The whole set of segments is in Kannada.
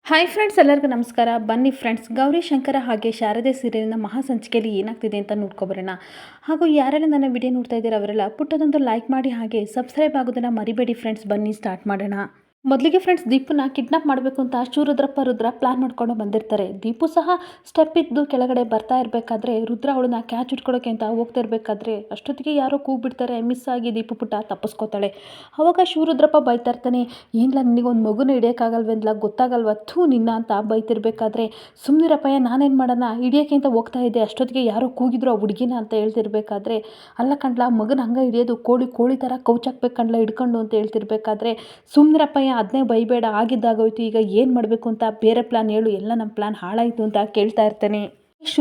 ಹಾಯ್ ಫ್ರೆಂಡ್ಸ್, ಎಲ್ಲರಿಗೂ ನಮಸ್ಕಾರ. ಬನ್ನಿ ಫ್ರೆಂಡ್ಸ್, ಗೌರಿ ಶಂಕರ ಹಾಗೆ ಶಾರದೆ ಸೀರಿಯಲ್ನ ಮಹಾ ಸಂಚಿಕೆಯಲ್ಲಿ ಏನಾಗ್ತಿದೆ ಅಂತ ನೋಡ್ಕೊಬರೋಣ. ಹಾಗೂ ಯಾರೆಲ್ಲ ನನ್ನ ವಿಡಿಯೋ ನೋಡ್ತಾ ಇದ್ದೀರಾ ಅವರೆಲ್ಲ ಪುಟ್ಟದೊಂದು ಲೈಕ್ ಮಾಡಿ ಹಾಗೆ ಸಬ್ಸ್ಕ್ರೈಬ್ ಆಗೋದನ್ನು ಮರಿಬೇಡಿ ಫ್ರೆಂಡ್ಸ್. ಬನ್ನಿ ಸ್ಟಾರ್ಟ್ ಮಾಡೋಣ. ಮೊದಲಿಗೆ ಫ್ರೆಂಡ್ಸ್, ದೀಪನ ಕಿಡ್ನಾಪ್ ಮಾಡಬೇಕು ಅಂತ ರುದ್ರ ಪ್ಲಾನ್ ಮಾಡ್ಕೊಂಡು ಬಂದಿರ್ತಾರೆ. ದೀಪು ಸಹ ಸ್ಟೆಪ್ ಇದ್ದು ಕೆಳಗಡೆ ಬರ್ತಾ ಇರಬೇಕಾದ್ರೆ ರುದ್ರ ಅವಳನ್ನ ಕ್ಯಾಚ್ ಇಟ್ಕೊಳ್ಳೋಕೆ ಅಂತ ಹೋಗ್ತಾ ಇರಬೇಕಾದ್ರೆ ಅಷ್ಟೊತ್ತಿಗೆ ಯಾರೋ ಕೂಗ್ಬಿಡ್ತಾರೆ. ಮಿಸ್ ಆಗಿ ದೀಪು ಪುಟ್ಟ ತಪ್ಪಿಸ್ಕೋತಾಳೆ. ಅವಾಗ ರುದ್ರಪ್ಪ ಬೈತಾ ಇರ್ತಾನೆ, ಏನಿಲ್ಲ ನಿನಗೊಂದು ಮಗುನ ಹಿಡಿಯೋಕ್ಕಾಗಲ್ವೆಂದ್ಲ, ಗೊತ್ತಾಗಲ್ವ ಥೂ ನಿನ್ನ ಅಂತ ಬೈತಿರ್ಬೇಕಾದ್ರೆ, ಸುಮ್ಮನಿರಪ್ಪಯ್ಯ ನಾನೇನು ಮಾಡೋಣ, ಹಿಡಿಯೋಕೆ ಅಂತ ಹೋಗ್ತಾ ಇದ್ದೆ, ಅಷ್ಟೊತ್ತಿಗೆ ಯಾರೋ ಕೂಗಿದ್ರು ಆ ಹುಡುಗಿನ ಅಂತ ಹೇಳ್ತಿರ್ಬೇಕಾದ್ರೆ, ಅಲ್ಲ ಕಂಡ್ಲ ಮಗನ ಹಂಗೆ ಹಿಡಿಯೋದು, ಕೋಳಿ ಥರ ಕೌಚಾಕ್ಬೇಕು ಕಂಡ್ಲ ಹಿಡ್ಕೊಂಡು ಅಂತ ಹೇಳ್ತಿರ್ಬೇಕಾದ್ರೆ, ಸುಮ್ಮನಿರಪ್ಪಯ್ಯ ಅದನ್ನೇ ಬೈಬೇಡ, ಆಗಿದ್ದಾಗೋಯ್ತು, ಈಗ ಏನು ಮಾಡಬೇಕು ಅಂತ ಬೇರೆ ಪ್ಲ್ಯಾನ್ ಹೇಳು, ಎಲ್ಲ ನಮ್ಮ ಪ್ಲ್ಯಾನ್ ಹಾಳಾಯಿತು ಅಂತ ಕೇಳ್ತಾ ಇರ್ತಾನೆ.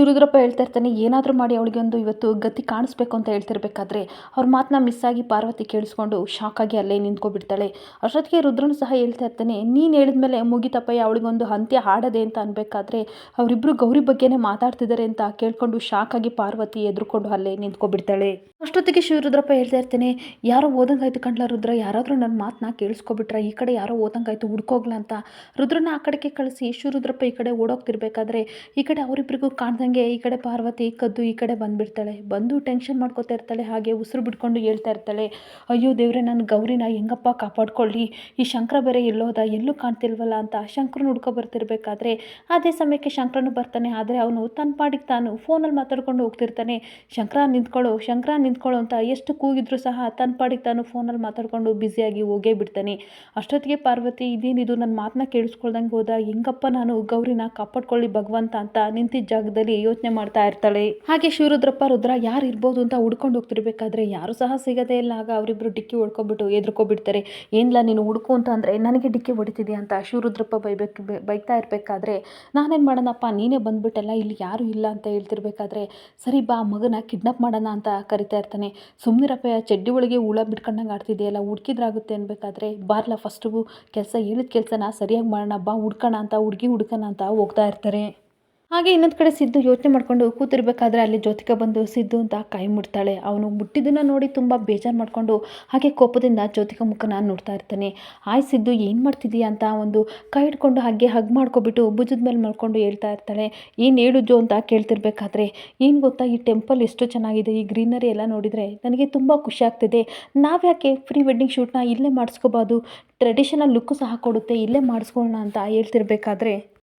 ರುದ್ರಪ್ಪ ಹೇಳ್ತಾ ಇರ್ತಾನೆ, ಏನಾದರೂ ಮಾಡಿ ಅವಳಿಗೆ ಒಂದು ಇವತ್ತು ಗತಿ ಕಾಣಿಸ್ಬೇಕು ಅಂತ ಹೇಳ್ತಿರ್ಬೇಕಾದ್ರೆ ಅವ್ರ ಮಾತನ್ನ ಮಿಸ್ ಆಗಿ ಪಾರ್ವತಿ ಕೇಳಿಸ್ಕೊಂಡು ಶಾಕಾಗಿ ಅಲ್ಲೇ ನಿಂತ್ಕೊಬಿಡ್ತಾಳೆ. ಅಷ್ಟೊತ್ತಿಗೆ ರುದ್ರನು ಸಹ ಹೇಳ್ತಾ ಇರ್ತಾನೆ, ನೀನು ಹೇಳಿದ್ಮೇಲೆ ಮುಗಿತಪ್ಪಯ್ಯ ಅವಳಿಗೊಂದು ಅಂತ್ಯ ಹಾಡದೆ ಅಂತ ಅನ್ಬೇಕಾದ್ರೆ ಅವರಿಬ್ಬರು ಗೌರಿ ಬಗ್ಗೆನೇ ಮಾತಾಡ್ತಿದ್ದಾರೆ ಅಂತ ಕೇಳ್ಕೊಂಡು ಶಾಕಾಗಿ ಪಾರ್ವತಿ ಎದುರುಕೊಂಡು ಅಲ್ಲೇ ನಿಂತ್ಕೊಬಿಡ್ತಾಳೆ. ಅಷ್ಟೊತ್ತಿಗೆ ರುದ್ರಪ್ಪ ಹೇಳ್ತಾ ಇರ್ತಾನೆ, ಯಾರೋ ಓದಂಗಾಯ್ತು ಕಂಡ್ಲ ರುದ್ರ, ಯಾರಾದರೂ ನನ್ನ ಮಾತನ್ನ ಕೇಳಿಸ್ಕೊಬಿಟ್ರೆ, ಈ ಕಡೆ ಯಾರೋ ಓದಂಗಾಯ್ತು ಹುಡ್ಕೋಗ್ಲ ಅಂತ ರುದ್ರನ ಆ ಕಡೆಗೆ ಕಳಿಸಿ ರುದ್ರಪ್ಪ ಈ ಕಡೆ ಓಡೋಗ್ತಿರ್ಬೇಕಾದ್ರೆ ಈ ಕಡೆ ಅವರಿಬ್ಬರಿಗೂ ಕಾಣ್ದಂಗೆ ಈ ಕಡೆ ಪಾರ್ವತಿ ಕದ್ದು ಈ ಕಡೆ ಬಂದುಬಿಡ್ತಾಳೆ. ಬಂದು ಟೆನ್ಷನ್ ಮಾಡ್ಕೋತಾ ಇರ್ತಾಳೆ. ಹಾಗೆ ಉಸಿರು ಬಿಟ್ಕೊಂಡು ಹೇಳ್ತಾ ಇರ್ತಾಳೆ, ಅಯ್ಯೋ ದೇವ್ರೆ, ನಾನು ಗೌರಿನ ಹೆಂಗಪ್ಪ ಕಾಪಾಡ್ಕೊಳ್ಳಿ, ಈ ಶಂಕರ ಬೇರೆ ಎಲ್ಲೋದ, ಎಲ್ಲೂ ಕಾಣ್ತಿಲ್ವಲ್ಲ ಅಂತ ಶಂಕರನ ಹುಡ್ಕೊ ಬರ್ತಿರ್ಬೇಕಾದ್ರೆ ಅದೇ ಸಮಯಕ್ಕೆ ಶಂಕರನು ಬರ್ತಾನೆ. ಆದರೆ ಅವನು ತನ್ನ ಪಾಡಿಗೆ ತಾನು ಫೋನಲ್ಲಿ ಮಾತಾಡ್ಕೊಂಡು ಹೋಗ್ತಿರ್ತಾನೆ. ಶಂಕರ ನಿಂತ್ಕೊಳ್ಳೋ ಅಂತ ಎಷ್ಟು ಕೂಗಿದ್ರು ಸಹ ತನ್ನ ಪಾಡಿಗೆ ತಾನು ಫೋನಲ್ಲಿ ಮಾತಾಡ್ಕೊಂಡು ಬ್ಯುಸಿಯಾಗಿ ಹೋಗೇ ಬಿಡ್ತಾನೆ. ಅಷ್ಟೊತ್ತಿಗೆ ಪಾರ್ವತಿ, ಇದೇನಿದು, ನನ್ನ ಮಾತನ್ನ ಕೇಳಿಸ್ಕೊಳ್ದಂಗೆ ಹೋದ, ಹೆಂಗಪ್ಪ ನಾನು ಗೌರಿನ ಕಾಪಾಡ್ಕೊಳ್ಳಿ ಭಗವಂತ ಅಂತ ನಿಂತಿದ್ದ ಜಾಗದಲ್ಲಿ ಯೋಚನೆ ಮಾಡ್ತಾ ಇರ್ತಾಳೆ. ಹಾಗೆ ರುದ್ರ ಯಾರು ಇರ್ಬೋದು ಅಂತ ಹುಡ್ಕೊಂಡು ಹೋಗ್ತಿರ್ಬೇಕಾದ್ರೆ ಯಾರು ಸಹ ಸಿಗದೇ ಇಲ್ಲ. ಆಗ ಅವರಿಬ್ರು ಡಿಕ್ಕಿ ಹೊಡ್ಕೊಬಿಟ್ಟು ಎದ್ರುಕೊಬಿಡ್ತಾರೆ. ಏನಿಲ್ಲ ನೀನು ಹುಡುಕು ಅಂತ ಅಂದರೆ ನನಗೆ ಡಿಕ್ಕಿ ಹೊಡಿತಿದ್ಯಾ ಅಂತ ರುದ್ರಪ್ಪ ಬೈತಾ ಇರಬೇಕಾದ್ರೆ, ನಾನೇನು ಮಾಡೋಣಪ್ಪ, ನೀನೇ ಬಂದ್ಬಿಟ್ಟಲ್ಲ, ಇಲ್ಲಿ ಯಾರೂ ಇಲ್ಲ ಅಂತ ಹೇಳ್ತಿರ್ಬೇಕಾದ್ರೆ, ಸರಿ ಬಾ ಮಗನ ಕಿಡ್ನಾಪ್ ಮಾಡೋಣ ಅಂತ ಕರಿತಾ ಇರ್ತಾನೆ. ಸುಮ್ಮನಿರಪ್ಪ, ಚಡ್ಡಿ ಒಳಗೆ ಹುಳ ಬಿಟ್ಕೊಂಡಂಗೆ ಆಡ್ತಿದೆಯಲ್ಲ, ಹುಡುಕಿದ್ರಾಗುತ್ತೆ ಅನ್ಬೇಕಾದ್ರೆ, ಬಾರ್ಲ ಫಸ್ಟು ಹೇಳಿದ ಕೆಲಸನ ಸರಿಯಾಗಿ ಮಾಡೋಣ ಬಾ, ಹುಡ್ಕೋಣ ಅಂತ ಹುಡ್ಕೋಣ ಅಂತ ಹೋಗ್ತಾ ಇರ್ತಾರೆ. ಹಾಗೆ ಇನ್ನೊಂದು ಕಡೆ ಸಿದ್ದು ಯೋಚನೆ ಮಾಡ್ಕೊಂಡು ಕೂತಿರ್ಬೇಕಾದ್ರೆ ಅಲ್ಲಿ ಜ್ಯೋತಿಕಾ ಬಂದು ಸಿದ್ದು ಅಂತ ಕೈ ಮುಟ್ತಾಳೆ. ಅವನು ಮುಟ್ಟಿದ್ದನ್ನು ನೋಡಿ ತುಂಬ ಬೇಜಾರು ಮಾಡಿಕೊಂಡು ಹಾಗೆ ಕೋಪದಿಂದ ಜ್ಯೋತಿಕಾ ಮುಖನ ನೋಡ್ತಾ ಇರ್ತಾನೆ. ಆಯ್ ಸಿದ್ದು, ಏನು ಮಾಡ್ತಿದ್ದೀಯಾ ಅಂತ ಒಂದು ಕೈ ಹಿಡ್ಕೊಂಡು ಹಾಗೆ ಹಗ್ ಮಾಡ್ಕೊಬಿಟ್ಟು ಭುಜದ ಮೇಲೆ ಮಾಡ್ಕೊಂಡು ಹೇಳ್ತಾ ಇರ್ತಾಳೆ. ಏನು ಹೇಳು ಜೋ ಅಂತ ಕೇಳ್ತಿರ್ಬೇಕಾದ್ರೆ, ಏನು ಗೊತ್ತಾ, ಈ ಟೆಂಪಲ್ ಎಷ್ಟು ಚೆನ್ನಾಗಿದೆ, ಈ ಗ್ರೀನರಿ ಎಲ್ಲ ನೋಡಿದರೆ ನನಗೆ ತುಂಬ ಖುಷಿ ಆಗ್ತಿದೆ, ನಾವ್ಯಾಕೆ ಪ್ರೀ ವೆಡ್ಡಿಂಗ್ ಶೂಟ್ನ ಇಲ್ಲೇ ಮಾಡಿಸ್ಕೋಬೋದು, ಟ್ರೆಡಿಷನಲ್ ಲುಕ್ಕು ಸಹ ಕೊಡುತ್ತೆ, ಇಲ್ಲೇ ಮಾಡಿಸ್ಕೊಳ್ಳೋಣ ಅಂತ ಹೇಳ್ತಿರ್ಬೇಕಾದ್ರೆ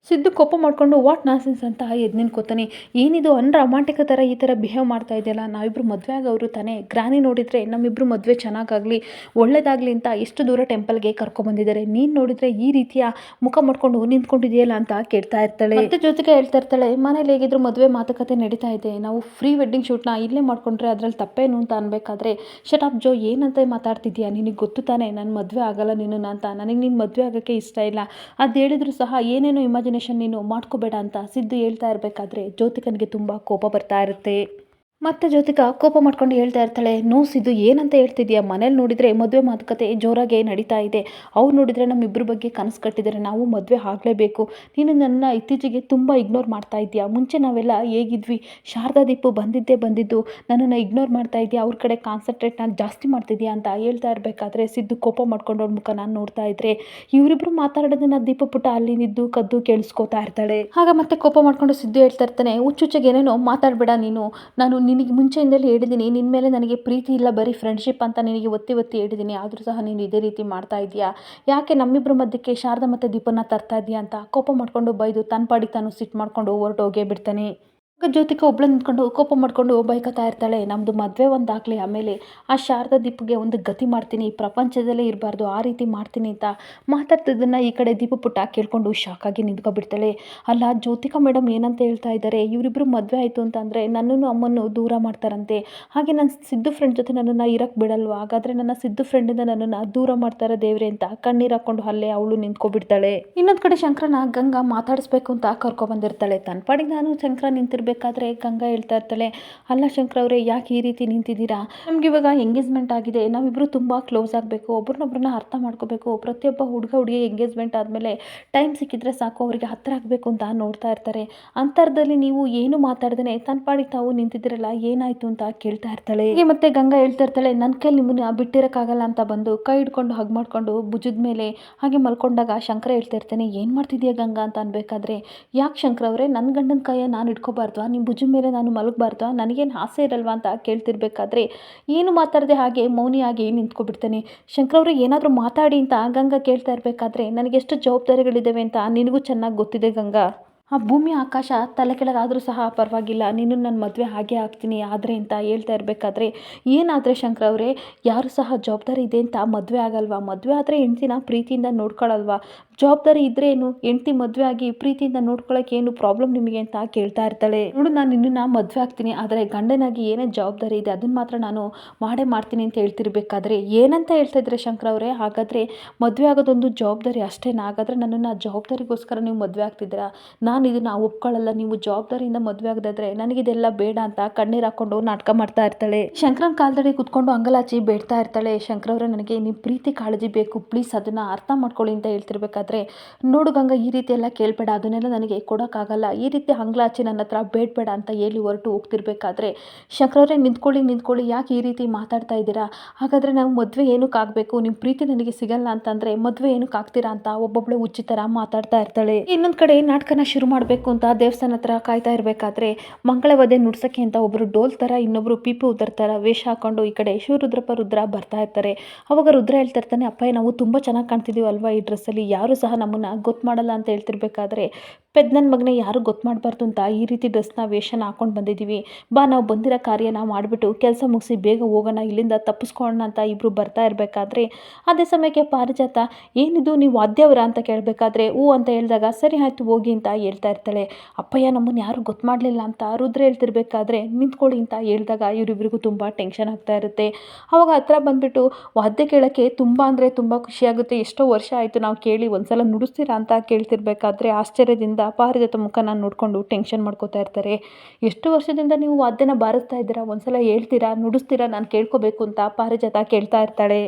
ಸಿದ್ದು ಕೋಪ ಮಾಡಿಕೊಂಡು ವಾಟ್ ನಾನ್ಸೆನ್ಸ್ ಅಂತ ಎದ್ದು ನಿಂತ್ಕೋತಾನೆ. ಏನಿದು ಅನ್ರೊಮ್ಯಾಂಟಿಕ್ ಥರ ಈ ಥರ ಬಿಹೇವ್ ಮಾಡ್ತಾ ಇದೆಯಲ್ಲ, ನಾವಿಬ್ಬರು ಮದುವೆ ಆಗೋರು ತಾನೇ, ಗ್ರಾನಿ ನೋಡಿದರೆ ನಮ್ಮಿಬ್ಬರು ಮದುವೆ ಚೆನ್ನಾಗಾಗಲಿ ಒಳ್ಳೇದಾಗಲಿ ಅಂತ ಎಷ್ಟು ದೂರ ಟೆಂಪಲ್ಗೆ ಕರ್ಕೊಂಬಂದಿದ್ದಾರೆ, ನೀನು ನೋಡಿದರೆ ಈ ರೀತಿಯ ಮುಖ ಮಾಡ್ಕೊಂಡು ನಿಂತ್ಕೊಂಡಿದೆಯಲ್ಲ ಅಂತ ಕೇಳ್ತಾ ಇರ್ತಾಳೆ. ಮತ್ತೆ ಜೊತೆಗೆ ಹೇಳ್ತಾ ಇರ್ತಾಳೆ, ಮನೇಲಿ ಹೇಗಿದ್ರು ಮದುವೆ ಮಾತುಕತೆ ನಡೀತಾ ಇದೆ, ನಾವು ಫ್ರೀ ವೆಡ್ಡಿಂಗ್ ಶೂಟ್ನ ಇಲ್ಲೇ ಮಾಡ್ಕೊಂಡ್ರೆ ಅದರಲ್ಲಿ ತಪ್ಪೇನು ಅಂತ ಅನ್ಬೇಕಾದ್ರೆ, ಶಟಾಪ್ ಜೋ, ಏನಂತ ಮಾತಾಡ್ತಿದ್ಯಾ, ನಿನಗೆ ಗೊತ್ತು ತಾನೇ ನನ್ನ ಮದುವೆ ಆಗಲ್ಲ ನಿನ್ನನ್ನು ಅಂತ, ನನಗೆ ನೀನು ಮದುವೆ ಆಗೋಕ್ಕೆ ಇಷ್ಟ ಇಲ್ಲ, ಅದು ಹೇಳಿದ್ರು ಸಹ ಏನೇನೋ ಇಮ್ಯಾಜಿನೇಷನ್ ನೀನು ಮಾಡ್ಕೋಬೇಡ ಅಂತ ಸಿದ್ದು ಹೇಳ್ತಾ ಇರಬೇಕಾದ್ರೆ ಜ್ಯೋತಿಕನಿಗೆ ತುಂಬ ಕೋಪ ಬರ್ತಾ ಇರುತ್ತೆ. ಮತ್ತೆ ಜ್ಯೋತಿಕಾ ಕೋಪ ಮಾಡ್ಕೊಂಡು ಹೇಳ್ತಾ ಇರ್ತಾಳೆ, ನೋ ಸಿದ್ದು, ಏನಂತ ಹೇಳ್ತಿದ್ಯಾ, ಮನೇಲಿ ನೋಡಿದರೆ ಮದುವೆ ಮಾತುಕತೆ ಜೋರಾಗಿ ನಡೀತಾ ಇದೆ, ಅವ್ರು ನೋಡಿದರೆ ನಮ್ಮಿಬ್ಬರ ಬಗ್ಗೆ ಕನಸು ಕಟ್ಟಿದ್ದಾರೆ, ನಾವು ಮದುವೆ ಆಗಲೇಬೇಕು, ನೀನು ನನ್ನ ಇತ್ತೀಚೆಗೆ ತುಂಬ ಇಗ್ನೋರ್ ಮಾಡ್ತಾ ಇದೆಯಾ, ಮುಂಚೆ ನಾವೆಲ್ಲ ಹೇಗಿದ್ವಿ, ಶಾರದಾ ದೀಪು ಬಂದಿದ್ದು ನನ್ನನ್ನು ಇಗ್ನೋರ್ ಮಾಡ್ತಾ ಇದೆಯಾ, ಅವ್ರ ಕಡೆ ಕಾನ್ಸಂಟ್ರೇಟ್ ನಾನು ಜಾಸ್ತಿ ಮಾಡ್ತಿದ್ಯಾ ಅಂತ ಹೇಳ್ತಾ ಇರಬೇಕಾದ್ರೆ ಸಿದ್ದು ಕೋಪ ಮಾಡ್ಕೊಂಡು ಅವ್ರ ಮುಖ ನಾನು ನೋಡ್ತಾ ಇದ್ರೆ ಇವರಿಬ್ಬರು ಮಾತಾಡೋದನ್ನ ದೀಪ ಪುಟ್ಟ ಅಲ್ಲಿ ನಿದ್ದು ಕದ್ದು ಕೇಳಿಸ್ಕೋತಾ ಇರ್ತಾಳೆ. ಆಗ ಮತ್ತೆ ಕೋಪ ಮಾಡ್ಕೊಂಡು ಸಿದ್ದು ಹೇಳ್ತಾ ಇರ್ತಾನೆ, ಹುಚ್ಚುಚ್ಚಾಗಿ ಏನೇನೋ ಮಾತಾಡಬೇಡ ನೀನು, ನಾನು ನಿನಗೆ ಮುಂಚೆಯಿಂದಲೇ ಹೇಳಿದ್ದೀನಿ, ನಿನ್ನ ಮೇಲೆ ನನಗೆ ಪ್ರೀತಿ ಇಲ್ಲ, ಬರೀ ಫ್ರೆಂಡ್ಶಿಪ್ ಅಂತ ನಿನಗೆ ಒತ್ತಿ ಹೇಳಿದ್ದೀನಿ, ಆದರೂ ಸಹ ನೀನು ಇದೇ ರೀತಿ ಮಾಡ್ತಾ ಇದೆಯಾ, ಯಾಕೆ ನಮ್ಮಿಬ್ಬರ ಮಧ್ಯಕ್ಕೆ ಶಾರದಾ ಮತ್ತು ದೀಪನ ತರ್ತಾ ಇದೆಯಾ ಅಂತ ಕೋಪ ಮಾಡ್ಕೊಂಡು ಬೈದು ತನ್ನ ಪಾಡಿಗೆ ತಾನು ಸಿಟ್ಟು ಮಾಡ್ಕೊಂಡು ಹೊರಟೋಗೇ ಬಿಡ್ತಾನೆ. ಜ್ಯೋತಿಕಾ ಒಬ್ಬಳು ನಿಂತ್ಕೊಂಡು ಕೋಪ ಮಾಡ್ಕೊಂಡು ಬೈಕತ್ತಾ ಇರ್ತಾಳೆ, ನಮ್ಮದು ಮದುವೆ ಒಂದಾಗಲಿ, ಆಮೇಲೆ ಆ ಶಾರದಾ ದೀಪಿಗೆ ಒಂದು ಗತಿ ಮಾಡ್ತೀನಿ, ಪ್ರಪಂಚದಲ್ಲೇ ಇರಬಾರ್ದು ಆ ರೀತಿ ಮಾಡ್ತೀನಿ ಅಂತ ಮಾತಾಡ್ತಿದ್ದನ್ನು ಈ ಕಡೆ ದೀಪ ಪುಟ್ಟ ಕೇಳ್ಕೊಂಡು ಶಾಕಾಗಿ ನಿಂತ್ಕೊಬಿಡ್ತಾಳೆ. ಅಲ್ಲ ಜ್ಯೋತಿಕಾ ಮೇಡಮ್ ಏನಂತ ಹೇಳ್ತಾ ಇದ್ದಾರೆ, ಇವರಿಬ್ಬರು ಮದುವೆ ಆಯಿತು ಅಂತ ಅಂದರೆ ನನ್ನನ್ನು ಅಮ್ಮನ್ನು ದೂರ ಮಾಡ್ತಾರಂತೆ, ಹಾಗೆ ನನ್ನ ಸಿದ್ದು ಫ್ರೆಂಡ್ ಜೊತೆ ನನ್ನನ್ನು ಇರೋಕ್ಕೆ ಬಿಡಲ್ವ, ಹಾಗಾದರೆ ನನ್ನ ಸಿದ್ದು ಫ್ರೆಂಡಿಂದ ನನ್ನನ್ನು ದೂರ ಮಾಡ್ತಾರೆ ದೇವ್ರೆ ಅಂತ ಕಣ್ಣೀರು ಹಾಕ್ಕೊಂಡು ಅಲ್ಲೇ ಅವಳು ನಿಂತ್ಕೊಬಿಡ್ತಾಳೆ. ಇನ್ನೊಂದು ಕಡೆ ಶಂಕರನ ಗಂಗಾ ಮಾತಾಡಿಸ್ಬೇಕು ಅಂತ ಕರ್ಕೊಬಂದಿರ್ತಾಳೆ. ತನ್ನ ಪಾಡಿಗೆ ನಾನು ಶಂಕರ ನಿಂತಿರ್ಬೇಕು ಹೇಳ್ತಿರ್ಬೇಕಾದ್ರೆ ಗಂಗಾ ಹೇಳ್ತಾ ಇರ್ತಾಳೆ, ಅಲ್ಲ ಶಂಕರ್ ಅವರೇ ಯಾಕೆ ಈ ರೀತಿ ನಿಂತಿದ್ದೀರಾ, ನಮ್ಗೆ ಇವಾಗ ಎಂಗೇಜ್ಮೆಂಟ್ ಆಗಿದೆ, ನಾವಿಬ್ಬರು ತುಂಬ ಕ್ಲೋಸ್ ಆಗಬೇಕು, ಒಬ್ರನ್ನೊಬ್ರನ್ನ ಅರ್ಥ ಮಾಡ್ಕೋಬೇಕು, ಪ್ರತಿಯೊಬ್ಬ ಹುಡುಗಿ ಎಂಗೇಜ್ಮೆಂಟ್ ಆದಮೇಲೆ ಟೈಮ್ ಸಿಕ್ಕಿದ್ರೆ ಸಾಕು ಅವರಿಗೆ ಹತ್ತಿರ ಆಗಬೇಕು ಅಂತ ನೋಡ್ತಾ ಇರ್ತಾರೆ. ಅಂತರದಲ್ಲಿ ನೀವು ಏನು ಮಾತಾಡ್ದೇ ತನ್ನ ಪಾಡಿಗೆ ತಾವು ನಿಂತಿದ್ದೀರಲ್ಲ, ಏನಾಯ್ತು ಅಂತ ಕೇಳ್ತಾ ಇರ್ತಾಳೆ. ಹೀಗೆ ಮತ್ತೆ ಗಂಗಾ ಹೇಳ್ತಾ ಇರ್ತಾಳೆ, ನನ್ನ ಕೈಲಿ ನಿಮ್ಮನ್ನ ಬಿಟ್ಟಿರೋಕ್ಕಾಗಲ್ಲ ಅಂತ ಬಂದು ಕೈ ಹಿಡ್ಕೊಂಡು ಹಗ್ ಮಾಡ್ಕೊಂಡು ಭುಜದ ಮೇಲೆ ಹಾಗೆ ಮಲ್ಕೊಂಡಾಗ ಶಂಕರ ಹೇಳ್ತಾ ಇರ್ತಾನೆ, ಏನು ಮಾಡ್ತಿದ್ಯಾ ಗಂಗಾ ಅಂತ ಅನ್ಬೇಕಾದ್ರೆ, ಯಾಕೆ ಶಂಕರ್ ಅವರೇ ನನ್ನ ಗಂಡನ ಕೈಯ ನಾನು ಇಟ್ಕೋಬಾರ್ದು, ನಿಮ್ಮ ಭುಜದ ಮೇಲೆ ನಾನು ಮಲಗಬಾರ್ದು, ನನಗೇನು ಆಸೆ ಇರಲ್ವಾ ಅಂತ ಕೇಳ್ತಿರ್ಬೇಕಾದ್ರೆ ಏನು ಮಾತಾಡದೆ ಹಾಗೆ ಮೌನಿಯಾಗಿ ನಿಂತ್ಕೊಬಿಡ್ತಾನೆ. ಶಂಕರ್ ಅವರು ಏನಾದರೂ ಮಾತಾಡಿ ಅಂತ ಗಂಗಾ ಕೇಳ್ತಾ ಇರಬೇಕಾದ್ರೆ, ನನಗೆಷ್ಟು ಜವಾಬ್ದಾರಿಗಳಿದ್ದಾವೆ ಅಂತ ನಿನಗೂ ಚೆನ್ನಾಗಿ ಗೊತ್ತಿದೆ ಗಂಗಾ, ಆ ಭೂಮಿ ಆಕಾಶ ತಲೆ ಕೆಳಗಾದರೂ ಸಹ ಪರವಾಗಿಲ್ಲ, ನೀನು ನನ್ನ ಮದುವೆ ಹಾಗೆ ಆಗ್ತೀನಿ ಆದರೆ ಅಂತ ಹೇಳ್ತಾ ಇರಬೇಕಾದ್ರೆ, ಏನಾದರೆ ಶಂಕರ್ ಅವರೇ ಯಾರು ಸಹ ಜವಾಬ್ದಾರಿ ಇದೆ ಅಂತ ಮದುವೆ ಆಗಲ್ವಾ, ಮದುವೆ ಆದರೆ ಹೆಂಡ್ತಿನ ಪ್ರೀತಿಯಿಂದ ನೋಡ್ಕೊಳ್ಳಲ್ವಾ, ಜವಾಬ್ದಾರಿ ಇದ್ರೆ ಏನು, ಹೆಂಡ್ತಿ ಮದುವೆ ಆಗಿ ಪ್ರೀತಿಯಿಂದ ನೋಡ್ಕೊಳ್ಳೋಕೆ ಏನು ಪ್ರಾಬ್ಲಮ್ ನಿಮಗೆ ಅಂತ ಕೇಳ್ತಾ ಇರ್ತಾಳೆ. ನೋಡು ನಾನು ನಿನ್ನನ್ನು ಮದುವೆ ಆಗ್ತೀನಿ ಆದರೆ ಗಂಡನಾಗಿ ಏನೇ ಜವಾಬ್ದಾರಿ ಇದೆ ಅದನ್ನು ಮಾತ್ರ ನಾನು ಮಾಡೇ ಮಾಡ್ತೀನಿ ಅಂತ ಹೇಳ್ತಿರ್ಬೇಕಾದ್ರೆ, ಏನಂತ ಹೇಳ್ತಾ ಇದ್ರೆ ಶಂಕರ್ ಅವರೇ, ಹಾಗಾದರೆ ಮದುವೆ ಆಗೋದೊಂದು ಜವಾಬ್ದಾರಿ ಅಷ್ಟೇನಾ, ಹಾಗಾದರೆ ನನ್ನನ್ನು ಜವಾಬ್ದಾರಿಗೋಸ್ಕರ ನೀವು ಮದುವೆ ಆಗ್ತಿದ್ದೀರಾ, ನಾನು ಇದನ್ನು ಒಪ್ಕೊಳ್ಳಲ್ಲ, ನೀವು ಜವಾಬ್ದಾರಿಯಿಂದ ಮದುವೆ ಆಗದಾದ್ರೆ ನನಗಿದೆಲ್ಲ ಬೇಡ ಅಂತ ಕಣ್ಣೀರು ಹಾಕ್ಕೊಂಡು ನಾಟಕ ಮಾಡ್ತಾ ಇರ್ತಾಳೆ. ಶಂಕರನ್ ಕಾಲ್ದಡಿ ಕುತ್ಕೊಂಡು ಅಂಗಲಾಚಿ ಬೇಡ್ತಾ ಇರ್ತಾಳೆ, ಶಂಕರ್ ಅವರೇ ನನಗೆ ನಿಮ್ಮ ಪ್ರೀತಿ ಕಾಳಜಿ ಬೇಕು, ಪ್ಲೀಸ್ ಅದನ್ನು ಅರ್ಥ ಮಾಡ್ಕೊಳ್ಳಿ ಅಂತ ಹೇಳ್ತಿರ್ಬೇಕಾದ್ರೆ, ನೋಡು ಗಂಗಾ ಈ ರೀತಿ ಎಲ್ಲ ಕೇಳಬೇಡ, ಅದನ್ನೆಲ್ಲ ನನಗೆ ಕೊಡೋಕ್ಕಾಗಲ್ಲ, ಈ ರೀತಿ ಅಂಗಲಾಚಿ ನನ್ನ ಹತ್ರ ಬೇಡಬೇಡ ಅಂತ ಹೇಳಿ ಹೊರಟು ಹೋಗ್ತಿರ್ಬೇಕಾದ್ರೆ, ಶಂಕರ್ ಅವರೇ ನಿಂತ್ಕೊಳ್ಳಿ, ಯಾಕೆ ಈ ರೀತಿ ಮಾತಾಡ್ತಾ ಇದ್ದೀರಾ, ಹಾಗಾದರೆ ನಾವು ಮದುವೆ ಏನಕ್ಕೆ ಆಗಬೇಕು, ನಿಮ್ಮ ಪ್ರೀತಿ ನನಗೆ ಸಿಗಲ್ಲ ಅಂತಂದರೆ ಮದುವೆ ಏನಕ್ಕೆ ಆಗ್ತೀರಾ ಅಂತ ಒಬ್ಬೊಬ್ಬಳೆ ಹುಚ್ಚಿ ಥರ ಮಾತಾಡ್ತಾ ಇರ್ತಾಳೆ. ಇನ್ನೊಂದು ಕಡೆ ನಾಟಕನ ಶುರು ಮಾಡಬೇಕು ಅಂತ ದೇವಸ್ಥಾನ ಹತ್ರ ಕಾಯ್ತಾ ಇರಬೇಕಾದ್ರೆ, ಮಂಗಳವಧೆ ನುಡ್ಸೋಕ್ಕೆ ಅಂತ ಒಬ್ಬರು ಡೋಲ್ ಥರ ಇನ್ನೊಬ್ಬರು ಪೀಪು ಉದರ್ ಥರ ವೇಷ ಹಾಕೊಂಡು ಈ ಕಡೆ ರುದ್ರ ಬರ್ತಾ ಇರ್ತಾರೆ. ಅವಾಗ ರುದ್ರ ಹೇಳ್ತಾ ಇರ್ತಾನೆ, ಅಪ್ಪಯ್ಯ ನಾವು ತುಂಬ ಚೆನ್ನಾಗಿ ಕಾಣ್ತಿದ್ದೀವಿ ಅಲ್ವಾ ಈ ಡ್ರೆಸ್ಸಲ್ಲಿ, ಯಾರು ಸಹ ನಮ್ಮನ್ನು ಗೊತ್ತು ಮಾಡಲ್ಲ ಅಂತ ಹೇಳ್ತಿರ್ಬೇಕಾದ್ರೆ, ನನ್ನ ಮಗನೇ ಯಾರು ಗೊತ್ತು ಮಾಡಬಾರ್ದು ಅಂತ ಈ ರೀತಿ ಡ್ರೆಸ್ನ ವೇಷನ ಹಾಕೊಂಡು ಬಂದಿದ್ದೀವಿ, ಬಾ ನಾವು ಬಂದಿರೋ ಕಾರ್ಯನ ಮಾಡಿಬಿಟ್ಟು ಕೆಲಸ ಮುಗಿಸಿ ಬೇಗ ಹೋಗೋಣ, ಇಲ್ಲಿಂದ ತಪ್ಪಿಸ್ಕೊಳ್ಳೋಣ ಅಂತ ಇಬ್ಬರು ಬರ್ತಾ ಇರಬೇಕಾದ್ರೆ, ಅದೇ ಸಮಯಕ್ಕೆ ಪಾರಿಜಾತ ಏನಿದು ನೀವು ವಾದ್ಯವರ ಅಂತ ಕೇಳಬೇಕಾದ್ರೆ ಹೂ ಅಂತ ಹೇಳಿದಾಗ, ಸರಿ ಆಯಿತು ಹೋಗಿ ಅಂತ ಹೇಳ್ತಾ ಇರ್ತಾಳೆ. ಅಪ್ಪಯ್ಯ ನಮ್ಮನ್ನು ಯಾರು ಗೊತ್ತು ಮಾಡಲಿಲ್ಲ ಅಂತ ರುದ್ರ ಹೇಳ್ತಿರ್ಬೇಕಾದ್ರೆ, ನಿಂತ್ಕೊಳ್ಳಿ ಅಂತ ಹೇಳಿದಾಗ ಇವರಿಬ್ಬರಿಗೂ ತುಂಬ ಟೆನ್ಷನ್ ಆಗ್ತಾ ಇರುತ್ತೆ. ಅವಾಗ ಹತ್ರ ಬಂದುಬಿಟ್ಟು ವಾದ್ಯ ಕೇಳೋಕ್ಕೆ ತುಂಬ ಅಂದರೆ ತುಂಬ ಖುಷಿಯಾಗುತ್ತೆ, ಎಷ್ಟೋ ವರ್ಷ ಆಯಿತು ನಾವು ಕೇಳಿ, ಒಂದ್ಸಲ ನುಡಿಸ್ತೀರಾ ಅಂತ ಕೇಳ್ತಿರ್ಬೇಕಾದ್ರೆ ಆಶ್ಚರ್ಯದಿಂದ ಪಾರಿಜಾತ ಮುಖನ ನೋಡಿಕೊಂಡು ಟೆನ್ಷನ್ ಮಾಡ್ಕೋತಾ ಇರ್ತಾರೆ. ಎಷ್ಟು ವರ್ಷದಿಂದ ನೀವು ವಾದ್ಯನ ಬಾರಿಸ್ತಾ ಇದ್ದೀರಾ, ಒಂದ್ಸಲ ಹೇಳ್ತೀರಾ ನುಡಿಸ್ತೀರಾ, ನಾನು ಕೇಳ್ಕೋಬೇಕು ಅಂತ ಪಾರಿಜಾತ ಕೇಳ್ತಾ ಇರ್ತಾಳೆ.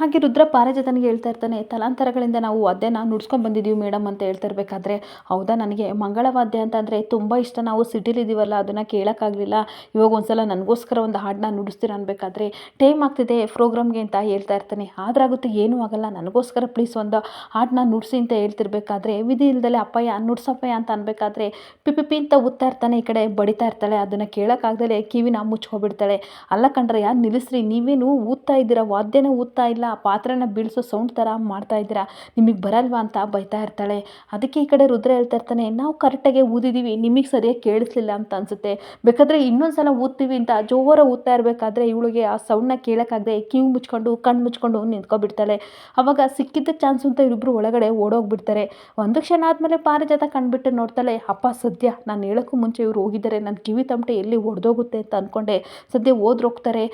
ಹಾಗೆ ರುದ್ರ ಪಾರಿಜಾತನಿಗೆ ಹೇಳ್ತಾ ಇರ್ತಾನೆ, ತಲಾಂತರಗಳಿಂದ ನಾವು ವಾದ್ಯನ ನುಡ್ಸ್ಕೊಂಡು ಬಂದಿದ್ದೀವಿ ಮೇಡಮ್ ಅಂತ ಹೇಳ್ತಾ ಇರಬೇಕಾದ್ರೆ, ಹೌದಾ ನನಗೆ ಮಂಗಳವಾದ್ಯ ಅಂತ ಅಂದರೆ ತುಂಬ ಇಷ್ಟ, ನಾವು ಸಿಟಿಲಿದ್ದೀವಲ್ಲ ಅದನ್ನು ಕೇಳೋಕ್ಕಾಗಲಿಲ್ಲ, ಇವಾಗ ಒಂದ್ಸಲ ನನಗೋಸ್ಕರ ಒಂದು ಹಾಡನ್ನ ನುಡಿಸ್ತೀರ ಅನ್ಬೇಕಾದ್ರೆ, ಟೈಮ್ ಆಗ್ತಿದೆ ಪ್ರೋಗ್ರಾಮ್ಗೆ ಅಂತ ಹೇಳ್ತಾ ಇರ್ತಾನೆ. ಆದ್ರಾಗುತ್ತೆ ಏನೂ ಆಗಲ್ಲ, ನನಗೋಸ್ಕರ ಪ್ಲೀಸ್ ಒಂದು ಹಾಡನ್ನ ನುಡಿಸಿ ಅಂತ ಹೇಳ್ತಿರ್ಬೇಕಾದ್ರೆ, ವಿಧಿ ಇಲ್ದಲೆ ಅಪ್ಪಯ್ಯ ನುಡ್ಸಪ್ಪಯ್ಯ ಅಂತ ಅನ್ಬೇಕಾದ್ರೆ ಪಿಪಿ ಅಂತ ಊದ್ತಾ ಇರ್ತಾನೆ, ಈ ಕಡೆ ಬಡಿತಾ ಇರ್ತಾಳೆ, ಅದನ್ನು ಕೇಳೋಕ್ಕಾಗ್ದಲೆ ಕಿವಿನ ಮುಚ್ಕೊಬಿಡ್ತಾಳೆ. ಅಲ್ಲ ಕಂಡ್ರೆ ಯಾರು ನಿಲ್ಲಿಸ್ರಿ, ನೀವೇನು ಊದ್ತಾ ಇದ್ದೀರಾ, ವಾದ್ಯನ ಊದ್ತಾ ಇಲ್ಲ, ಪಾತ್ರೆನ ಬೀಳಿಸೋ ಸೌಂಡ್ ಥರ ಮಾಡ್ತಾ ಇದ್ದೀರಾ, ನಿಮಗೆ ಬರಲ್ವಾ ಅಂತ ಬೈತಾ ಇರ್ತಾಳೆ. ಅದಕ್ಕೆ ಈ ಕಡೆ ರುದ್ರ ಹೇಳ್ತಾ ಇರ್ತಾನೆ, ನಾವು ಕರೆಕ್ಟಾಗಿ ಊದಿದ್ದೀವಿ, ನಿಮಗೆ ಸರಿಯಾಗಿ ಕೇಳಿಸ್ಲಿಲ್ಲ ಅಂತ ಅನ್ಸುತ್ತೆ, ಬೇಕಾದರೆ ಇನ್ನೊಂದ್ಸಲ ಊದ್ತೀವಿ ಅಂತ ಜೋರ ಊದ್ತಾ ಇರಬೇಕಾದ್ರೆ ಇವಳಿಗೆ ಆ ಸೌಂಡ್ನ ಕೇಳೋಕ್ಕಾಗದೆ ಕಿವಿ ಮುಚ್ಕೊಂಡು ಕಣ್ಣು ಮುಚ್ಕೊಂಡು ನಿಂತ್ಕೊಬಿಡ್ತಾಳೆ. ಅವಾಗ ಸಿಕ್ಕಿದ್ದ ಚಾನ್ಸ್ ಅಂತ ಇವರಿಬ್ಬರು ಒಳಗಡೆ ಓಡೋಗ್ಬಿಡ್ತಾರೆ. ಒಂದು ಕ್ಷಣ ಆದಮೇಲೆ ಪಾರಿಜಾತ ಕಂಡುಬಿಟ್ಟು ನೋಡ್ತಾಳೆ, ಅಪ್ಪ ಸದ್ಯ ನಾನು ಹೇಳೋಕ್ಕೂ ಮುಂಚೆ ಇವ್ರು ಹೋಗಿದ್ದಾರೆ, ನನ್ನ ಕಿವಿ ತಮಟೆ ಎಲ್ಲಿ ಒಡೆದೋಗುತ್ತೆ ಅಂತ ಅಂದ್ಕೊಂಡೆ, ಸದ್ಯ ಹೋದ್ರೋಗ್ತಾರೆ,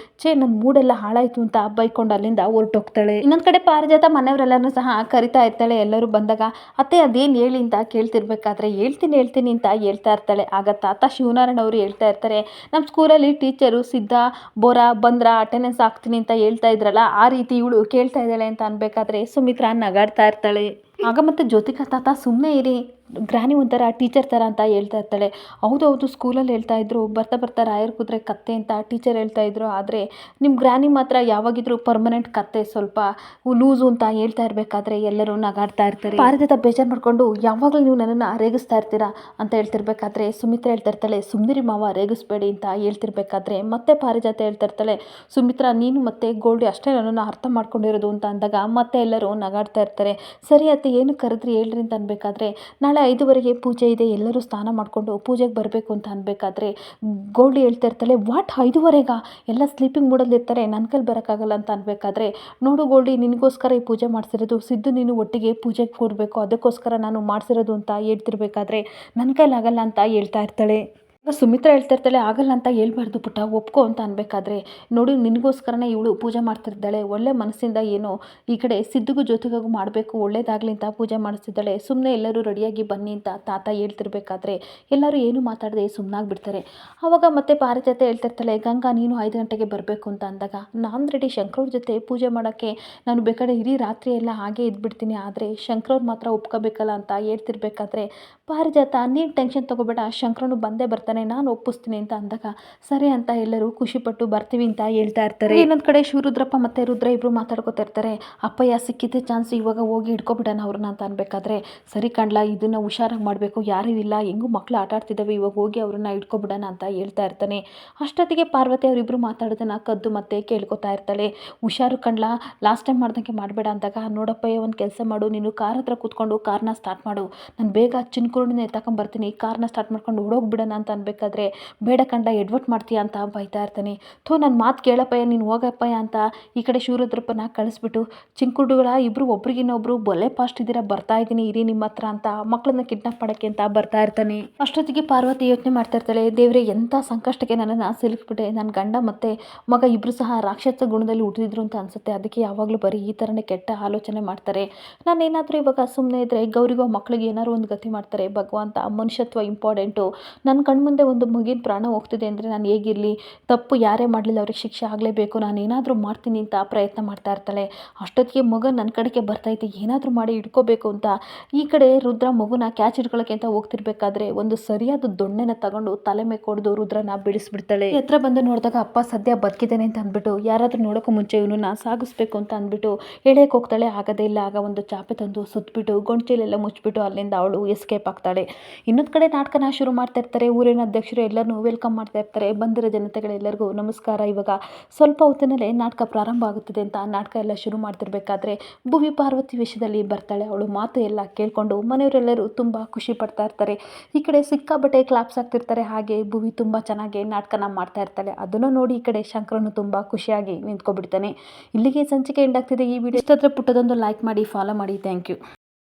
ನನ್ನ ಮೂಡೆಲ್ಲ ಹಾಳಾಯಿತು ಅಂತ ಬೈಕೊಂಡು ಅಲ್ಲಿಂದ ಹೊರಟೋಗ್ತಾಳೆ. ಇನ್ನೊಂದು ಕಡೆ ಪಾರಿಜಾತ ಮನೆಯವರೆಲ್ಲರೂ ಸಹ ಕರಿತಾ ಇರ್ತಾಳೆ. ಎಲ್ಲರೂ ಬಂದಾಗ ಅತ್ತೆ ಅದೇನು ಹೇಳಿ ಅಂತ ಕೇಳ್ತಿರ್ಬೇಕಾದ್ರೆ, ಹೇಳ್ತೀನಿ ಅಂತ ಹೇಳ್ತಾ ಇರ್ತಾಳೆ. ಆಗ ತಾತ ಶಿವನಾರಾಯಣ ಅವರು ಹೇಳ್ತಾ ಇರ್ತಾರೆ, ನಮ್ಮ ಸ್ಕೂಲಲ್ಲಿ ಟೀಚರು ಸಿದ್ಧ ಬೋರಾ ಬಂದ್ರ ಅಟೆಂಡೆನ್ಸ್ ಹಾಕ್ತೀನಿ ಅಂತ ಹೇಳ್ತಾ ಇದ್ರಲ್ಲ, ಆ ರೀತಿ ಇವಳು ಕೇಳ್ತಾ ಇದ್ದಾಳೆ ಅಂತ ಅನ್ಬೇಕಾದ್ರೆ ಸುಮಿತ್ರಾ ನಗಾಡ್ತಾ ಇರ್ತಾಳೆ. ಆಗ ಮತ್ತೆ ಜ್ಯೋತಿಕಾ ತಾತ ಸುಮ್ಮನೆ ಇರಿ, ಗ್ರಾನಿ ಒಂಥರ ಟೀಚರ್ ಥರ ಅಂತ ಹೇಳ್ತಾ ಇರ್ತಾಳೆ. ಹೌದು ಸ್ಕೂಲಲ್ಲಿ ಹೇಳ್ತಾ ಇದ್ರು, ಬರ್ತಾ ರಾಯರ್ ಕೂತ್ರೆ ಕತ್ತೆ ಅಂತ ಟೀಚರ್ ಹೇಳ್ತಾ ಇದ್ರು, ಆದರೆ ನಿಮ್ಮ ಗ್ರಾನಿ ಮಾತ್ರ ಯಾವಾಗಿದ್ರು ಪರ್ಮನೆಂಟ್ ಕತ್ತೆ, ಸ್ವಲ್ಪ ಲೂಸು ಅಂತ ಹೇಳ್ತಾ ಇರಬೇಕಾದ್ರೆ ಎಲ್ಲರೂ ನಗಾಡ್ತಾ ಇರ್ತಾರೆ. ಪಾರಿಜಾತ ಬೇಜಾರು ಮಾಡ್ಕೊಂಡು, ಯಾವಾಗಲೂ ನೀವು ನನ್ನನ್ನು ರೇಗಿಸ್ತಾ ಇರ್ತೀರಾ ಅಂತ ಹೇಳ್ತಿರ್ಬೇಕಾದ್ರೆ ಸುಮಿತ್ರಾ ಹೇಳ್ತಾ ಇರ್ತಾಳೆ, ಸುಮ್ನಿರಿ ಮಾವ ರೇಗಿಸ್ಬೇಡಿ ಅಂತ ಹೇಳ್ತಿರ್ಬೇಕಾದ್ರೆ ಮತ್ತೆ ಪಾರಿಜಾತ ಹೇಳ್ತಾ ಇರ್ತಾಳೆ, ಸುಮಿತ್ರಾ ನೀನು ಮತ್ತೆ ಗೋಲ್ಡಿ ಅಷ್ಟೇ ನನ್ನನ್ನು ಅರ್ಥ ಮಾಡ್ಕೊಂಡಿರೋದು ಅಂತ ಅಂದಾಗ ಮತ್ತೆ ಎಲ್ಲರೂ ನಗಾಡ್ತಾ ಇರ್ತಾರೆ. ಸರಿ ಅತ್ತೆ ಏನು ಕರೆದ್ರಿ ಹೇಳ್ರಿ ಅಂತ ಅನ್ಬೇಕಾದ್ರೆ, ನಾಳೆ 5:30 ಪೂಜೆ ಇದೆ, ಎಲ್ಲರೂ ಸ್ನಾನ ಮಾಡಿಕೊಂಡು ಪೂಜೆಗೆ ಬರಬೇಕು ಅಂತ ಅನ್ಬೇಕಾದ್ರೆ ಗೋಲ್ಡಿ ಹೇಳ್ತಾ ಇರ್ತಾಳೆ, ವಾಟ್ 5:30ಗಾ, ಎಲ್ಲ ಸ್ಲೀಪಿಂಗ್ ಮೂಡಲ್ಲಿ ಇರ್ತಾರೆ, ನನ್ನ ಕೈಲಿ ಬರೋಕ್ಕಾಗಲ್ಲ ಅಂತ ಅನ್ಬೇಕಾದ್ರೆ, ನೋಡು ಗೋಲ್ಡಿ ನಿನಗೋಸ್ಕರ ಈ ಪೂಜೆ ಮಾಡಿಸಿರೋದು, ಸಿದ್ದು ನೀನು ಒಟ್ಟಿಗೆ ಪೂಜೆಗೆ ಕೂರಬೇಕು, ಅದಕ್ಕೋಸ್ಕರ ನಾನು ಮಾಡಿಸಿರೋದು ಅಂತ ಹೇಳ್ತಿರ್ಬೇಕಾದ್ರೆ ನನ್ನ ಕೈಲಾಗಲ್ಲ ಅಂತ ಹೇಳ್ತಾ ಇರ್ತಾಳೆ. ಸುಮಿತ್ರಾ ಹೇಳ್ತಾ ಇರ್ತಾಳೆ, ಆಗಲ್ಲ ಅಂತ ಹೇಳ್ಬಾರ್ದು ಪುಟ್ಟ, ಒಪ್ಕೊ ಅಂತ ಅನ್ಬೇಕಾದ್ರೆ, ನೋಡು ನಿನಗೋಸ್ಕರನೇ ಇವಳು ಪೂಜೆ ಮಾಡ್ತಿದ್ದಾಳೆ, ಒಳ್ಳೆ ಮನಸ್ಸಿಂದ ಏನೋ ಈ ಕಡೆ ಸಿದ್ದುಗೂ ಜೊತೆಗೂ ಮಾಡಬೇಕು ಒಳ್ಳೇದಾಗಲಿ ಅಂತ ಪೂಜೆ ಮಾಡಿಸ್ತಿದ್ದಾಳೆ. ಸುಮ್ಮನೆ ಎಲ್ಲರೂ ರೆಡಿಯಾಗಿ ಬನ್ನಿ ಅಂತ ತಾತ ಹೇಳ್ತಿರ್ಬೇಕಾದ್ರೆ ಎಲ್ಲರೂ ಏನು ಮಾತಾಡದೆ ಸುಮ್ಮನಾಗ್ಬಿಡ್ತಾರೆ. ಆವಾಗ ಮತ್ತೆ ಪಾರಿಜಾತ ಹೇಳ್ತಿರ್ತಾಳೆ, ಗಂಗಾ ನೀನು 5 ಗಂಟೆಗೆ ಬರಬೇಕು ಅಂತ ಅಂದಾಗ, ನಾನು ರೆಡಿ ಶಂಕರವ್ರ ಜೊತೆ ಪೂಜೆ ಮಾಡೋಕ್ಕೆ, ನಾನು ಬೇಕಾದ್ರೆ ಇಡೀ ರಾತ್ರಿ ಎಲ್ಲ ಹಾಗೆ ಇದ್ಬಿಡ್ತೀನಿ, ಆದರೆ ಶಂಕರವ್ರು ಮಾತ್ರ ಒಪ್ಕೋಬೇಕಲ್ಲ ಅಂತ ಹೇಳ್ತಿರ್ಬೇಕಾದ್ರೆ ಪಾರಿಜಾತ ನೀನು ಟೆನ್ಷನ್ ತೊಗೋಬೇಡ, ಶಂಕರನು ಬಂದೇ ಬರ್ತಾನೆ, ನಾನು ಒಪ್ಪಿಸ್ತೀನಿ ಅಂತ ಅಂದಾಗ ಸರಿ ಅಂತ ಎಲ್ಲರೂ ಖುಷಿಪಟ್ಟು ಬರ್ತೀವಿ ಅಂತ ಹೇಳ್ತಾ ಇರ್ತಾರೆ. ಇನ್ನೊಂದು ಕಡೆ ಶಿವರುದ್ರಪ್ಪ ಮತ್ತು ರುದ್ರ ಇಬ್ಬರು ಮಾತಾಡ್ಕೋತಾ ಇರ್ತಾರೆ. ಅಪ್ಪಯ್ಯ ಸಿಕ್ಕಿದ್ದೆ ಚಾನ್ಸ್, ಇವಾಗ ಹೋಗಿ ಹಿಡ್ಕೊಬಿಡೋಣ ಅವ್ರನ್ನ ಅಂತ ಅನ್ಬೇಕಾದ್ರೆ, ಸರಿ ಕಣ್ಲಾ ಇದನ್ನು ಹುಷಾರಾಗಿ ಮಾಡಬೇಕು, ಯಾರೂ ಇಲ್ಲ, ಹೆಂಗೂ ಮಕ್ಕಳು ಆಟ ಆಡ್ತಿದ್ದಾವೆ, ಇವಾಗ ಹೋಗಿ ಅವ್ರನ್ನ ಹಿಡ್ಕೊಬಿಡೋಣ ಅಂತ ಹೇಳ್ತಾ ಇರ್ತಾನೆ. ಅಷ್ಟೊತ್ತಿಗೆ ಪಾರ್ವತಿ ಅವರಿಬ್ಬರು ಮಾತಾಡೋದನ್ನ ಕದ್ದು ಮತ್ತೆ ಕೇಳ್ಕೊತಾ ಇರ್ತಾಳೆ. ಹುಷಾರು ಕಣ್ಲಾ, ಲಾಸ್ಟ್ ಟೈಮ್ ಮಾಡ್ದಂಗೆ ಮಾಡಬೇಡ ಅಂದಾಗ, ನೋಡಪ್ಪಯ್ಯ ಒಂದು ಕೆಲಸ ಮಾಡು, ನೀನು ಕಾರ್ ಹತ್ರ ಕೂತ್ಕೊಂಡು ಕಾರ್ನ ಸ್ಟಾರ್ಟ್ ಮಾಡು, ನಾನು ಬೇಗ ಚಿನ್ಕುರುಣಿನ ಎತ್ತಕೊಂಬರ್ತೀನಿ, ಕಾರ್ನ ಸ್ಟಾರ್ಟ್ ಮಾಡ್ಕೊಂಡು ಓಡೋಗ್ಬಿಡೋಣ ಅಂತ ಅನ್ಬೇಕಾದ್ರೆ, ಬೇಡ ಕಂಡ ಎಡ್ವರ್ಟ್ ಮಾಡ್ತೀಯ ಅಂತ ಬೈತಾ ಇರ್ತಾನೆ. ನನ್ನ ಮಾತು ಕೇಳಪ್ಪಯ್ಯ, ನೀನು ಹೋಗಪ್ಪಯ್ಯ ಅಂತ ಈ ಕಡೆ ಶಿವರುದ್ರಪ್ಪನ ಕಳಿಸ್ಬಿಟ್ಟು, ಚಿಂಕುಡುಗಳ ಇಬ್ಬರು ಒಬ್ರಿಗಿನ್ನೊಬ್ರು ಬೊಲೆ ಫಾಸ್ಟ್ ಇದ್ದೀರಾ, ಬರ್ತಾ ಇದ್ದೀನಿ ಇರಿ ನಿಮ್ಮ ಹತ್ರ ಅಂತ ಮಕ್ಕಳನ್ನ ಕಿಡ್ನಾಪ್ ಮಾಡೋಕ್ಕೆ ಅಂತ ಬರ್ತಾ ಇರ್ತಾನೆ. ಅಷ್ಟೊತ್ತಿಗೆ ಪಾರ್ವತಿ ಯೋಚನೆ ಮಾಡ್ತಾ ಇರ್ತಾಳೆ, ದೇವ್ರೆ ಎಂಥ ಸಂಕಷ್ಟಕ್ಕೆ ನನ್ನನ್ನು ಸಿಲುಕ್ಬಿಟ್ಟೆ, ನನ್ನ ಗಂಡ ಮತ್ತು ಮಗ ಇಬ್ಬರು ಸಹ ರಾಕ್ಷಸ ಗುಣದಲ್ಲಿ ಹುಟ್ಟಿದ್ರು ಅಂತ ಅನಿಸುತ್ತೆ, ಅದಕ್ಕೆ ಯಾವಾಗಲೂ ಬರೀ ಈ ಥರನೇ ಕೆಟ್ಟ ಆಲೋಚನೆ ಮಾಡ್ತಾರೆ, ನಾನೇನಾದರೂ ಇವಾಗ ಸುಮ್ಮನೆ ಇದ್ದರೆ ಗೌರಿಗೋ ಮಕ್ಕಳಿಗೆ ಏನಾದ್ರು ಒಂದು ಗತಿ ಮಾಡ್ತಾರೆ, ಭಗವಂತ ಮನುಷ್ಯತ್ವ ಇಂಪಾರ್ಟೆಂಟು, ನನ್ನ ಕಣ್ಮುಂದೆ ಒಂದು ಮಗಿನ ಪ್ರಾಣ ಹೋಗ್ತಿದೆ ಅಂದರೆ ನಾನು ಹೇಗಿರಲಿ, ತಪ್ಪು ಯಾರೇ ಮಾಡಲಿಲ್ಲ ಅವ್ರಿಗೆ ಶಿಕ್ಷೆ ಆಗಲೇಬೇಕು, ನಾನು ಏನಾದರೂ ಮಾಡ್ತೀನಿ ಅಂತ ಪ್ರಯತ್ನ ಮಾಡ್ತಾ ಇರ್ತಾಳೆ. ಅಷ್ಟೊತ್ತಿಗೆ ಮಗ ನನ್ನ ಕಡೆಗೆ ಬರ್ತೈತೆ, ಏನಾದರೂ ಮಾಡಿ ಹಿಡ್ಕೋಬೇಕು ಅಂತ ಈ ಕಡೆ ರುದ್ರ ಮಗುನ ಕ್ಯಾಚ್ ಹಿಡ್ಕೊಳ್ಳೋಕೆ ಅಂತ ಹೋಗ್ತಿರ್ಬೇಕಾದ್ರೆ ಒಂದು ಸರಿಯಾದ ದೊಣ್ಣೆನ ತಗೊಂಡು ತಲೆ ಮೇಲೆ ಕೊಡ್ದು ರುದ್ರನ ಬಿಡಿಸ್ಬಿಡ್ತಾಳೆ. ಹತ್ರ ಬಂದು ನೋಡಿದಾಗ ಅಪ್ಪ ಸದ್ಯ ಬದುಕಿದ್ದಾನೆ ಅಂತ ಅಂದ್ಬಿಟ್ಟು ಯಾರಾದರೂ ನೋಡೋಕ್ಕೂ ಮುಂಚೆ ಇವನನ್ನ ಸಾಗಿಸ್ಬೇಕು ಅಂತ ಅಂದ್ಬಿಟ್ಟು ಎಳೆಯಕ್ಕೆ ಹೋಗ್ತಾಳೆ. ಆಗೋದೇ ಇಲ್ಲ. ಆಗ ಒಂದು ಚಾಪೆ ತಂದು ಸುತ್ತಬಿಟ್ಟು ಗೊಂಚಲೆಲ್ಲ ಮುಚ್ಚಿಬಿಟ್ಟು ಅಲ್ಲಿಂದ ಅವಳು ಎಸ್ಕೇಪ್ ಆಗ್ತಾಳೆ. ಇನ್ನೊಂದು ಕಡೆ ನಾಟಕನ ಶುರು ಮಾಡ್ತಾ ಇರ್ತಾರೆ. ಊರಿನ ಅಧ್ಯಕ್ಷರು ಎಲ್ಲರನ್ನೂ ವೆಲ್ಕಮ್ ಮಾಡ್ತಾ ಇರ್ತಾರೆ. ಬಂದಿರೋ ಜನತೆಗಳೆಲ್ಲರಿಗೂ ನಮಸ್ಕಾರ. ಇವಾಗ ಸ್ವಲ್ಪ ಹೊತ್ತಿನಲ್ಲೇ ನಾಟಕ ಪ್ರಾರಂಭ ಆಗುತ್ತದೆ ಅಂತ ನಾಟಕ ಎಲ್ಲ ಶುರು ಮಾಡ್ತಿರ್ಬೇಕಾದ್ರೆ ಭುವಿ ಪಾರ್ವತಿ ವಿಷಯದಲ್ಲಿ ಬರ್ತಾಳೆ. ಅವಳು ಮಾತು ಎಲ್ಲ ಕೇಳಿಕೊಂಡು ಮನೆಯವರೆಲ್ಲರೂ ತುಂಬ ಖುಷಿ ಪಡ್ತಾ ಇರ್ತಾರೆ. ಈ ಕಡೆ ಸಿಕ್ಕಾಬಟ್ಟೆ ಕ್ಲಾಪ್ಸ್ ಆಗ್ತಿರ್ತಾರೆ. ಹಾಗೆ ಭುವಿ ತುಂಬ ಚೆನ್ನಾಗಿ ನಾಟಕನ ಮಾಡ್ತಾ ಇರ್ತಾಳೆ. ಅದನ್ನು ನೋಡಿ ಈ ಕಡೆ ಶಂಕರನು ತುಂಬ ಖುಷಿಯಾಗಿ ನಿಂತ್ಕೊಬಿಡ್ತಾನೆ. ಇಲ್ಲಿಗೆ ಸಂಚಿಕೆ ಎಂಡ್ ಆಗ್ತಿದೆ. ಈ ವಿಡಿಯೋ ಇಷ್ಟಾದರೆ ಪುಟ್ಟದೊಂದು ಲೈಕ್ ಮಾಡಿ, ಫಾಲೋ ಮಾಡಿ. Thank you.